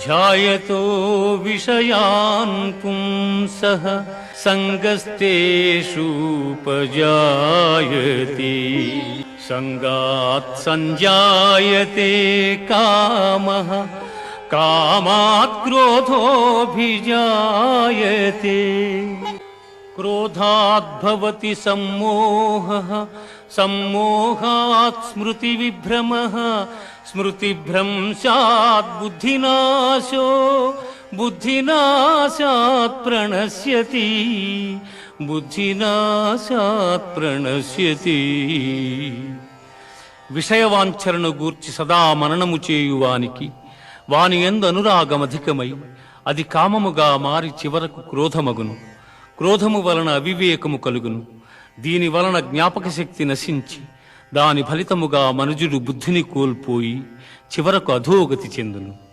ధ్యాయతో విషయాన్ పుంసః సంగస్తేషూపజాయతే సంగాత్ సంజాయతే కామః కామాత్ క్రోధోభిజాయతే క్రోధాత్ భవతి సమ్మోహః సమ్మోహాత్ స్మృతివిభ్రమః స్మృతిభ్రంశాత్ బుద్ధినాశో బుద్ధినాశాత్ ప్రణశ్యతి బుద్ధినాశాత్ ప్రణశ్యతి. విషయవాంఛరను గూర్చి సదా మననము చేయువానికి వాని యందు అనురాగమధికమై అది కామముగా మారి చివరకు క్రోధమగును. క్రోధము వలన అవివేకము కలుగును. దీని వలన జ్ఞాపక శక్తి నశించి దాని ఫలితముగా మనుజుడు బుద్ధిని కోల్పోయి చివరకు అధోగతి చెందును.